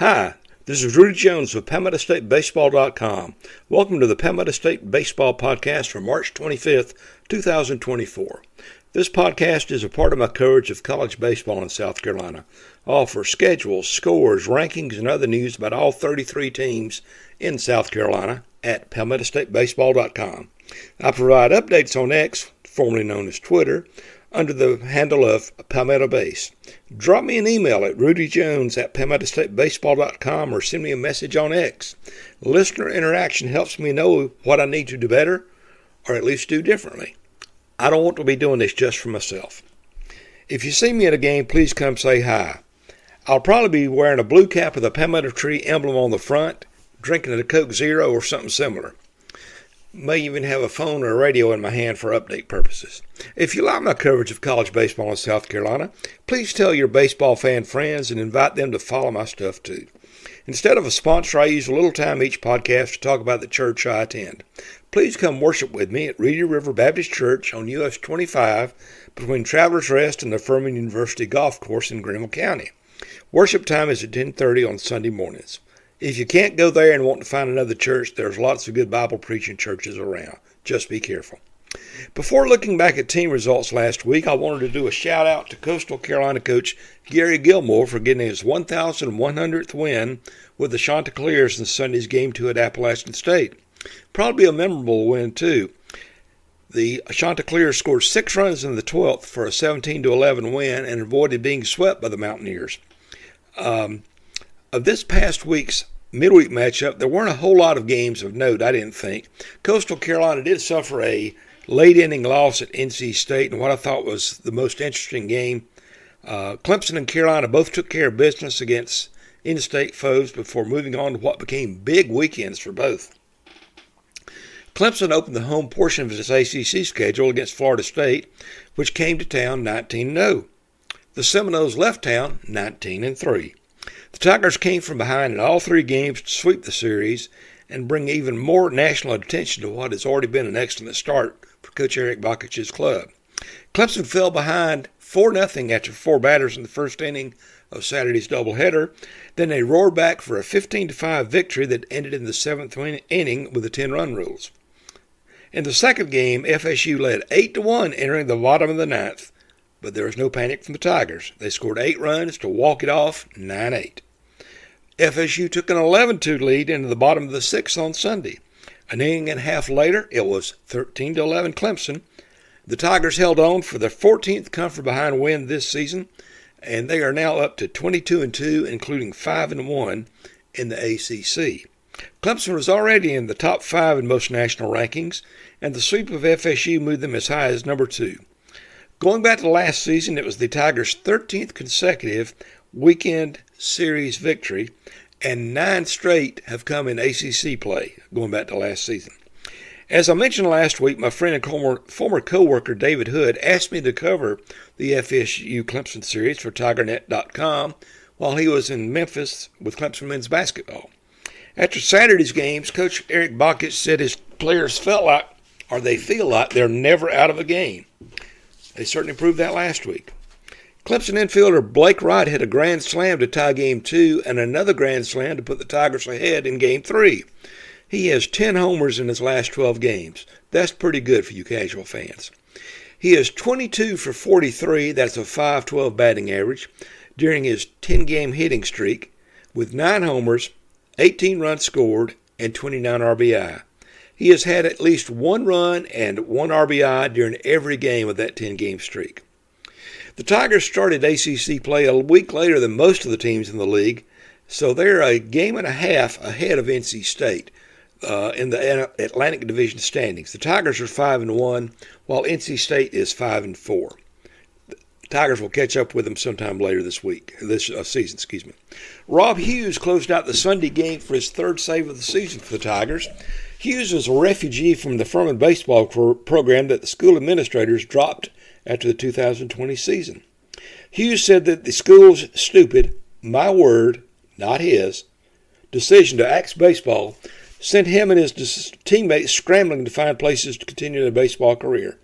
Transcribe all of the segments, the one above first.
Hi, this is Rudy Jones of PalmettoStateBaseball.com. Welcome to the Palmetto State Baseball Podcast for March 25th, 2024. This podcast is a part of my coverage of college baseball in South Carolina. I offer schedules, scores, rankings, and other news about all 33 teams in South Carolina at PalmettoStateBaseball.com. I provide updates on X, formerly known as Twitter, under the handle of Palmetto Base. Drop me an email at rudyjones@PalmettoStateBaseball.com or send me a message on X. Listener interaction helps me know what I need to do better or at least do differently. I don't want to be doing this just for myself. If you see me at a game, please come say hi. I'll probably be wearing a blue cap with a palmetto tree emblem on the front, drinking a Coke Zero or something similar. May even have a phone or a radio in my hand for update purposes. If you like my coverage of college baseball in South Carolina, please tell your baseball fan friends and invite them to follow my stuff too. Instead of a sponsor, I use a little time each podcast to talk about the church I attend. Please come worship with me at Reedy River Baptist Church on US 25 between Travelers Rest and the Furman University Golf Course in Grinnell County. Worship time is at 10:30 on Sunday mornings. If you can't go there and want to find another church, there's lots of good Bible preaching churches around. Just be careful. Before looking back at team results last week, I wanted to do a shout out to Coastal Carolina coach Gary Gilmore for getting his 1,100th win with the Chanticleers in Sunday's Game 2 at Appalachian State. Probably a memorable win too. The Chanticleers scored 6 runs in the 12th for a 17-11 win and avoided being swept by the Mountaineers. Of this past week's midweek matchup, there weren't a whole lot of games of note, I didn't think. Coastal Carolina did suffer a late-inning loss at NC State in what I thought was the most interesting game. Clemson and Carolina both took care of business against in-state foes before moving on to what became big weekends for both. Clemson opened the home portion of its ACC schedule against Florida State, which came to town 19-0. The Seminoles left town 19-3. The Tigers came from behind in all 3 games to sweep the series and bring even more national attention to what has already been an excellent start for Coach Eric Bakich's club. Clemson fell behind 4-0 after 4 batters in the first inning of Saturday's doubleheader. Then they roared back for a 15-5 victory that ended in the 7th inning with the 10-run rules. In the second game, FSU led 8-1 entering the bottom of the 9th. But there was no panic from the Tigers. They scored 8 runs to walk it off 9-8. FSU took an 11-2 lead into the bottom of the 6th on Sunday. An inning and a half later, it was 13-11 Clemson. The Tigers held on for their 14th come-from-behind win this season, and they are now up to 22-2, including 5-1 in the ACC. Clemson was already in the top 5 in most national rankings, and the sweep of FSU moved them as high as number 2. Going back to last season, it was the Tigers' 13th consecutive weekend series victory, and 9 straight have come in ACC play, going back to last season. As I mentioned last week, my friend and former co-worker David Hood asked me to cover the FSU-Clemson series for TigerNet.com while he was in Memphis with Clemson men's basketball. After Saturday's games, Coach Eric Bakich said his players feel like they're never out of a game. They certainly proved that last week. Clemson infielder Blake Wright hit a grand slam to tie Game 2 and another grand slam to put the Tigers ahead in Game 3. He has 10 homers in his last 12 games. That's pretty good for you casual fans. He is 22 for 43, that's a .512 batting average, during his 10-game hitting streak, with 9 homers, 18 runs scored, and 29 RBI. He has had at least 1 run and 1 RBI during every game of that 10-game streak. The Tigers started ACC play a week later than most of the teams in the league, so they're a game and a half ahead of NC State in the Atlantic Division standings. The Tigers are 5-1, while NC State is 5-4. The Tigers will catch up with them sometime later this season. Rob Hughes closed out the Sunday game for his 3rd save of the season for the Tigers. Hughes is a refugee from the Furman baseball program that the school administrators dropped after the 2020 season. Hughes said that the school's stupid, my word, not his, decision to axe baseball sent him and his teammates scrambling to find places to continue their baseball career.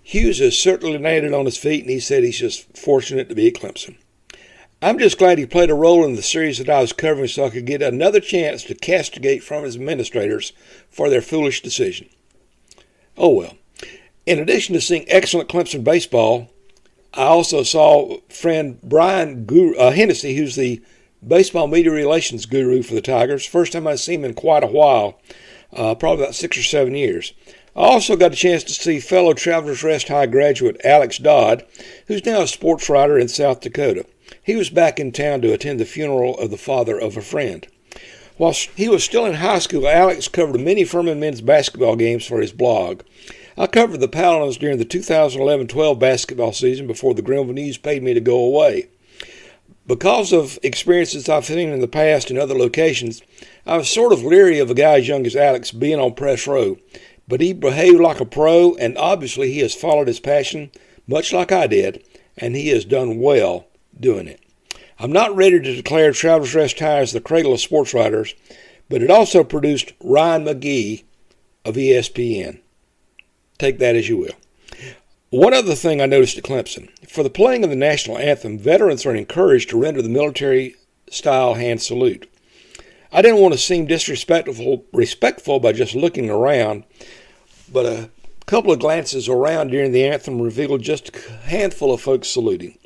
Hughes has certainly landed on his feet, and he said he's just fortunate to be at Clemson. I'm just glad he played a role in the series that I was covering so I could get another chance to castigate from his administrators for their foolish decision. Oh well. In addition to seeing excellent Clemson baseball, I also saw friend Brian Hennessy, who's the baseball media relations guru for the Tigers. First time I've seen him in quite a while, probably about 6 or 7 years. I also got a chance to see fellow Travelers Rest High graduate Alex Dodd, who's now a sports writer in South Dakota. He was back in town to attend the funeral of the father of a friend. While he was still in high school, Alex covered many Furman men's basketball games for his blog. I covered the Paladins during the 2011-12 basketball season before the Greenville News paid me to go away. Because of experiences I've seen in the past in other locations, I was sort of leery of a guy as young as Alex being on press row. But he behaved like a pro, and obviously he has followed his passion, much like I did, and he has done well doing it. I'm not ready to declare Travelers Rest High as the cradle of sports writers, but it also produced Ryan McGee of ESPN. Take that as you will. One other thing I noticed at Clemson. For the playing of the national anthem, veterans are encouraged to render the military-style hand salute. I didn't want to seem respectful by just looking around, but a couple of glances around during the anthem revealed just a handful of folks saluting.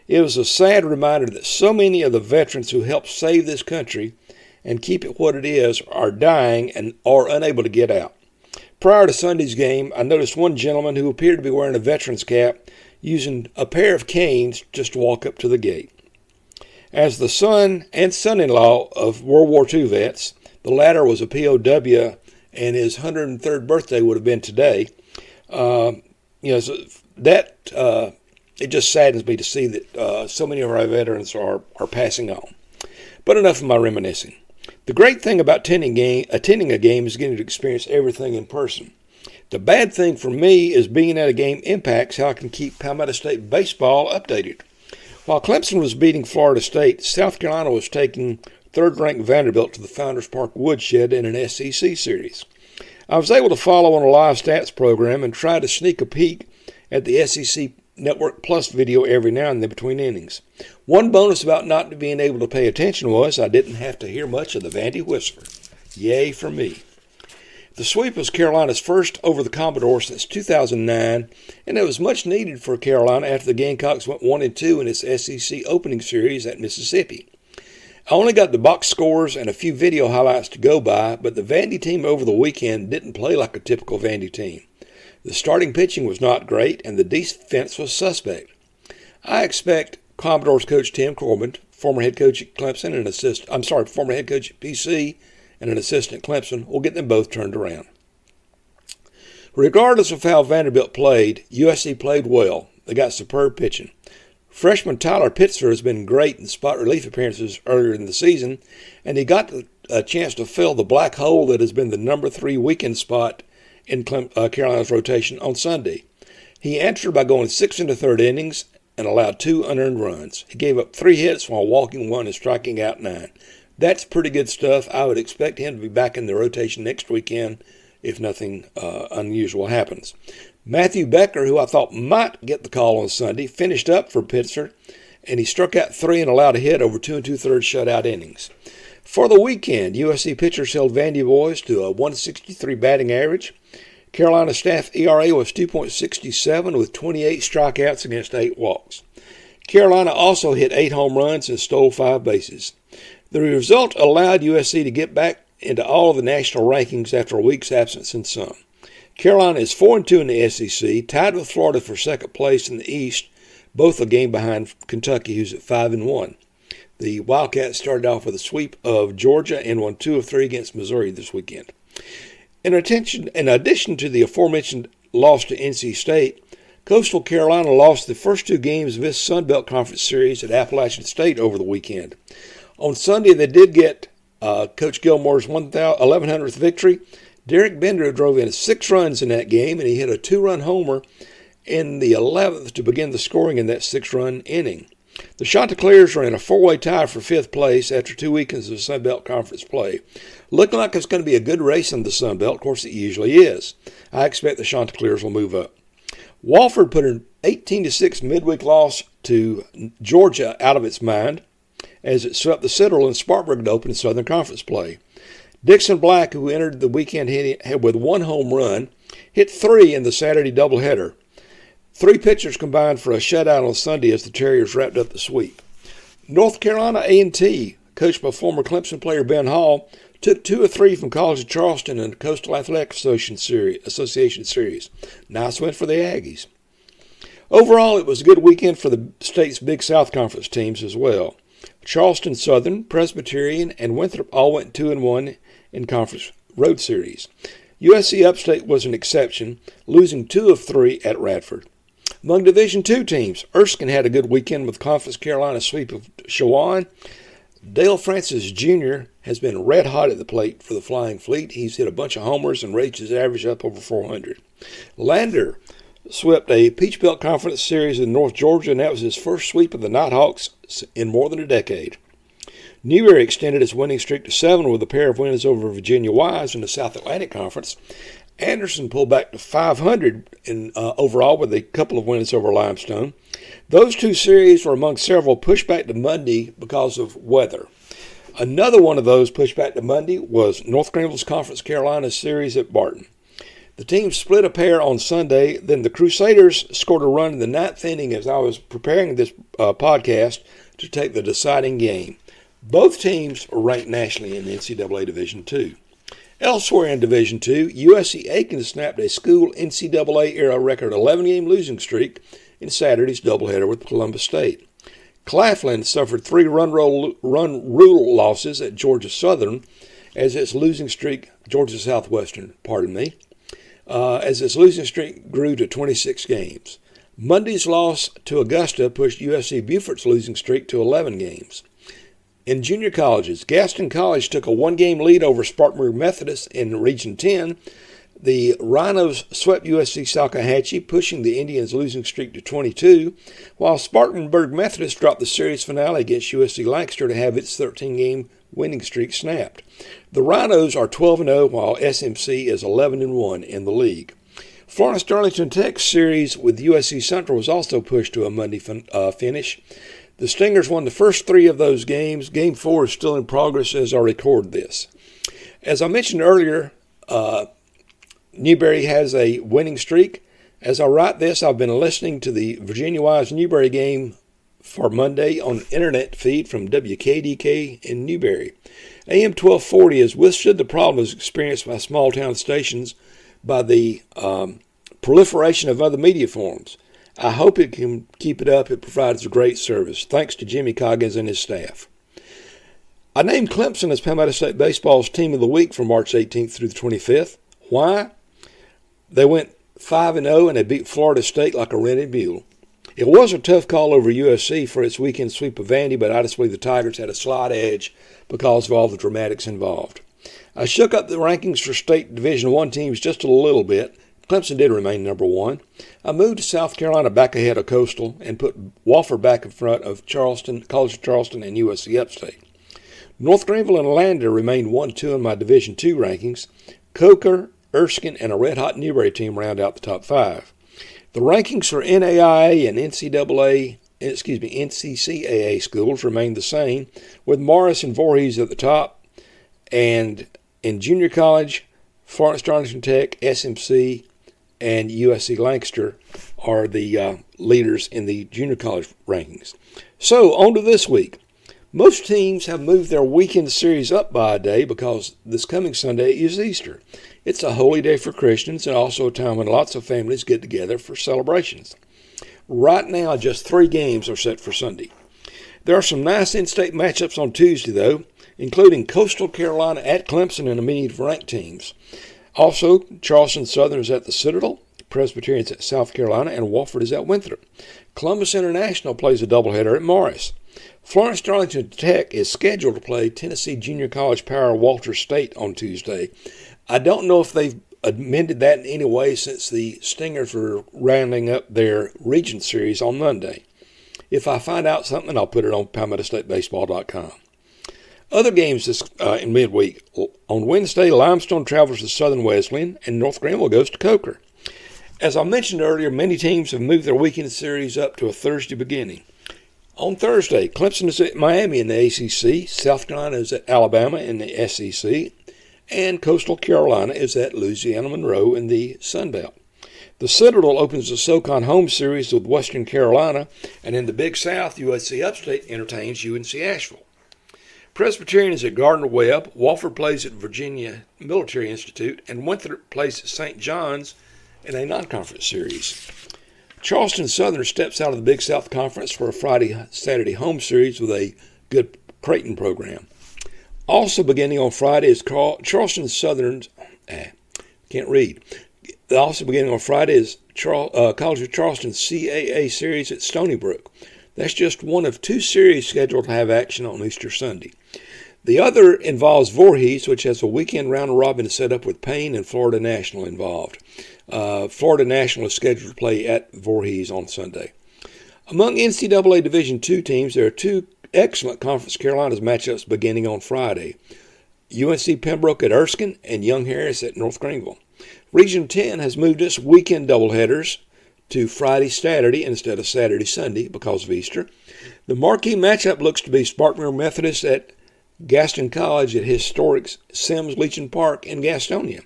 It was a sad reminder that so many of the veterans who helped save this country and keep it what it is are dying and are unable to get out. Prior to Sunday's game, I noticed one gentleman who appeared to be wearing a veteran's cap using a pair of canes just to walk up to the gate. As the son and son-in-law of World War II vets, the latter was a POW and his 103rd birthday would have been today, it just saddens me to see that so many of our veterans are passing on. But enough of my reminiscing. The great thing about attending a game is getting to experience everything in person. The bad thing for me is being at a game impacts how I can keep Palmetto State baseball updated. While Clemson was beating Florida State, South Carolina was taking third-ranked Vanderbilt to the Founders Park Woodshed in an SEC series. I was able to follow on a live stats program and try to sneak a peek at the SEC Network Plus video every now and then between innings. One bonus about not being able to pay attention was I didn't have to hear much of the Vandy whisper. Yay for me. The sweep was Carolina's first over the Commodores since 2009, and it was much needed for Carolina after the Gamecocks went 1-2 in its SEC opening series at Mississippi. I only got the box scores and a few video highlights to go by, but the Vandy team over the weekend didn't play like a typical Vandy team. The starting pitching was not great, and the defense was suspect. I expect Commodores coach Tim Corbin, former head coach at Clemson and former head coach at PC and an assistant at Clemson, will get them both turned around. Regardless of how Vanderbilt played, USC played well. They got superb pitching. Freshman Tyler Pitzer has been great in spot relief appearances earlier in the season, and he got a chance to fill the black hole that has been the number 3 weekend spot in Carolina's rotation on Sunday. He answered by going 6 into third innings and allowed 2 unearned runs. He gave up 3 hits while walking 1 and striking out 9. That's pretty good stuff. I would expect him to be back in the rotation next weekend if nothing unusual happens. Matthew Becker, who I thought might get the call on Sunday, finished up for Pitzer, and he struck out 3 and allowed a hit over 2 2/3 shutout innings. For the weekend, USC pitchers held Vandy boys to a 163 batting average. Carolina staff ERA was 2.67 with 28 strikeouts against 8 walks. Carolina also hit 8 home runs and stole 5 bases. The result allowed USC to get back into all of the national rankings after a week's absence in some. Carolina is 4-2 in the SEC, tied with Florida for second place in the East, both a game behind Kentucky, who's at 5-1. The Wildcats started off with a sweep of Georgia and won 2 of 3 against Missouri this weekend. In addition to the aforementioned loss to NC State, Coastal Carolina lost the first 2 games of this Sun Belt Conference series at Appalachian State over the weekend. On Sunday, they did get Coach Gilmore's 1100th victory. Derek Bender drove in 6 runs in that game, and he hit a 2-run homer in the 11th to begin the scoring in that 6-run inning. The Chanticleers are in a 4-way tie for 5th place after 2 weekends of Sun Belt Conference play. Looking like it's going to be a good race in the Sun Belt. Of course, it usually is. I expect the Chanticleers will move up. Wofford put in 18-6 midweek loss to Georgia out of its mind as it swept the Citadel and Spartanburg to open Southern Conference play. Dixon Black, who entered the weekend with one home run, hit 3 in the Saturday doubleheader. 3 pitchers combined for a shutout on Sunday as the Terriers wrapped up the sweep. North Carolina A&T, coached by former Clemson player Ben Hall, took 2 of 3 from College of Charleston in the Coastal Athletic Association Series. Nice win for the Aggies. Overall, it was a good weekend for the state's Big South Conference teams as well. Charleston Southern, Presbyterian, and Winthrop all went 2-1 in conference road series. USC Upstate was an exception, losing 2 of 3 at Radford. Among Division II teams, Erskine had a good weekend with Conference Carolina sweep of Shawan. Dale Francis Jr. has been red hot at the plate for the Flying Fleet. He's hit a bunch of homers and raised his average up over 400. Lander swept a Peach Belt Conference series in North Georgia, and that was his first sweep of the Nighthawks in more than a decade. Newberry extended its winning streak to 7 with a pair of wins over Virginia Wise in the South Atlantic Conference. Anderson pulled back to 500 overall with a couple of wins over Limestone. Those 2 series were among several pushed back to Monday because of weather. Another one of those pushed back to Monday was North Greenville's Conference Carolina series at Barton. The team split a pair on Sunday. Then the Crusaders scored a run in the 9th inning as I was preparing this podcast to take the deciding game. Both teams are ranked nationally in the NCAA Division II. Elsewhere in Division II, USC Aiken snapped a school NCAA-era record 11-game losing streak in Saturday's doubleheader with Columbus State. Claflin suffered 3 run rule losses at Georgia Southern as its losing streak, Georgia Southwestern, as its losing streak grew to 26 games. Monday's loss to Augusta pushed USC Beaufort's losing streak to 11 games. In junior colleges, Gaston College took a 1-game lead over Spartanburg Methodist in Region 10. The Rhinos swept USC Salkehatchie, pushing the Indians' losing streak to 22, while Spartanburg Methodist dropped the series finale against USC Lancaster to have its 13-game winning streak snapped. The Rhinos are 12-0, while SMC is 11-1 in the league. Florence Darlington Tech's series with USC Central was also pushed to a Monday finish. The Stingers won the first 3 of those games. Game 4 is still in progress as I record this. As I mentioned earlier, Newberry has a winning streak. As I write this, I've been listening to the Virginia Wise Newberry game for Monday on the internet feed from WKDK in Newberry. AM 1240 has withstood the problems experienced by small-town stations by the proliferation of other media forms. I hope it can keep it up. It provides a great service. Thanks to Jimmy Coggins and his staff. I named Clemson as Palmetto State Baseball's Team of the Week from March 18th through the 25th. Why? They went 5-0 and they beat Florida State like a rented mule. It was a tough call over USC for its weekend sweep of Vandy, but I just believe the Tigers had a slight edge because of all the dramatics involved. I shook up the rankings for state Division I teams just a little bit. Clemson did remain number 1. I moved South Carolina back ahead of Coastal and put Wofford back in front of Charleston, College of Charleston, and USC Upstate. North Greenville and Lander remained 1-2 in my Division II rankings. Coker, Erskine, and a red-hot Newberry team round out the top 5. The rankings for NAIA and NCCAA schools remained the same, with Morris and Voorhees at the top, and in junior college, Florence Darlington Tech, SMC, and USC Lancaster are the leaders in the junior college rankings. So, on to this week. Most teams have moved their weekend series up by a day because this coming Sunday is Easter. It's a holy day for Christians and also a time when lots of families get together for celebrations. Right now, just 3 games are set for Sunday. There are some nice in-state matchups on Tuesday, though, including Coastal Carolina at Clemson and immediate ranked teams. Also, Charleston Southern is at the Citadel, Presbyterian's at South Carolina, and Wofford is at Winthrop. Columbus International plays a doubleheader at Morris. Florence Darlington Tech is scheduled to play Tennessee Junior College Power Walter State on Tuesday. I don't know if they've amended that in any way since the Stingers were rounding up their region series on Monday. If I find out something, I'll put it on PalmettoStateBaseball.com. Other games in midweek. On Wednesday, Limestone travels to Southern Wesleyan, and North Greenville goes to Coker. As I mentioned earlier, many teams have moved their weekend series up to a Thursday beginning. On Thursday, Clemson is at Miami in the ACC, South Carolina is at Alabama in the SEC, and Coastal Carolina is at Louisiana Monroe in the Sun Belt. The Citadel opens the SoCon home series with Western Carolina, and in the Big South, USC Upstate entertains UNC Asheville. Presbyterian is at Gardner-Webb, Wofford plays at Virginia Military Institute, and Winthrop plays at St. John's in a non-conference series. Charleston Southern steps out of the Big South Conference for a Friday-Saturday home series with a good Creighton program. Also beginning on Friday is Charleston Southern's, Also beginning on Friday is College of Charleston's CAA series at Stony Brook. That's just one of two series scheduled to have action on Easter Sunday. The other involves Voorhees, which has a weekend round-robin set up with Payne and Florida National involved. Florida National is scheduled to play at Voorhees on Sunday. Among NCAA Division II teams, there are two excellent Conference Carolinas matchups beginning on Friday. UNC Pembroke at Erskine and Young Harris at North Greenville. Region 10 has moved its weekend doubleheaders to Friday-Saturday instead of Saturday-Sunday because of Easter. The marquee matchup looks to be Spartanburg Methodist at Gaston College at historic Sims Legion Park in Gastonia.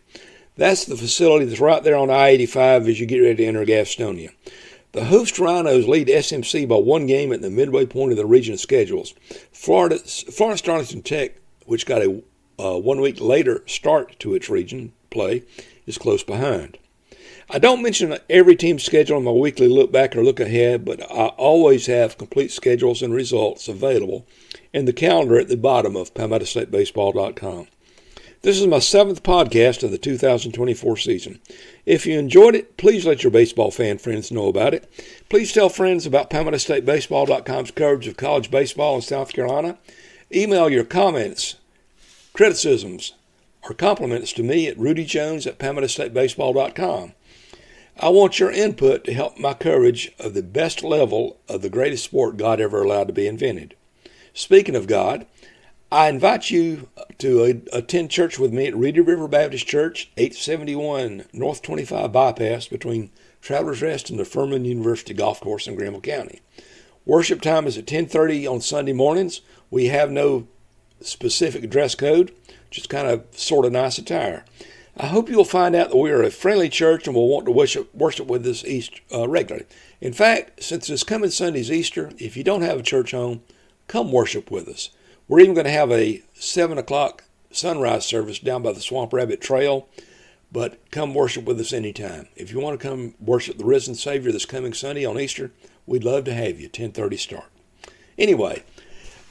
That's the facility that's right there on I-85 as you get ready to enter Gastonia. The host Rhinos lead SMC by one game at the midway point of the region schedules. Florida Starlington Tech, which got a 1 week later start to its region play, is close behind. I don't mention every team's schedule in my weekly look back or look ahead, but I always have complete schedules and results available in the calendar at the bottom of PalmettoStateBaseball.com. This is my 7th podcast of the 2024 season. If you enjoyed it, please let your baseball fan friends know about it. Please tell friends about PalmettoStateBaseball.com's coverage of college baseball in South Carolina. Email your comments, criticisms, or compliments to me at rudyjones@PalmettoStateBaseball.com. I want your input to help my coverage of the best level of the greatest sport God ever allowed to be invented. Speaking of God, I invite you to attend church with me at Reedy River Baptist Church, 871 North 25 Bypass between Travelers Rest and the Furman University Golf Course in Granville County. Worship time is at 10:30 on Sunday mornings. We have no specific dress code, just kind of sort of nice attire. I hope you'll find out that we are a friendly church and will want to worship with us regularly. In fact, since this coming Sunday's Easter, if you don't have a church home, come worship with us. We're even going to have a 7 o'clock sunrise service down by the Swamp Rabbit Trail, but come worship with us anytime. If you want to come worship the risen Savior this coming Sunday on Easter, we'd love to have you, 10:30 start. Anyway,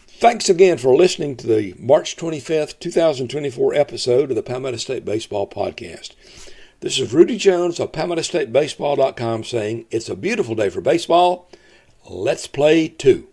thanks again for listening to the March 25th, 2024 episode of the Palmetto State Baseball Podcast. This is Rudy Jones of PalmettoStateBaseball.com saying, it's a beautiful day for baseball. Let's play two.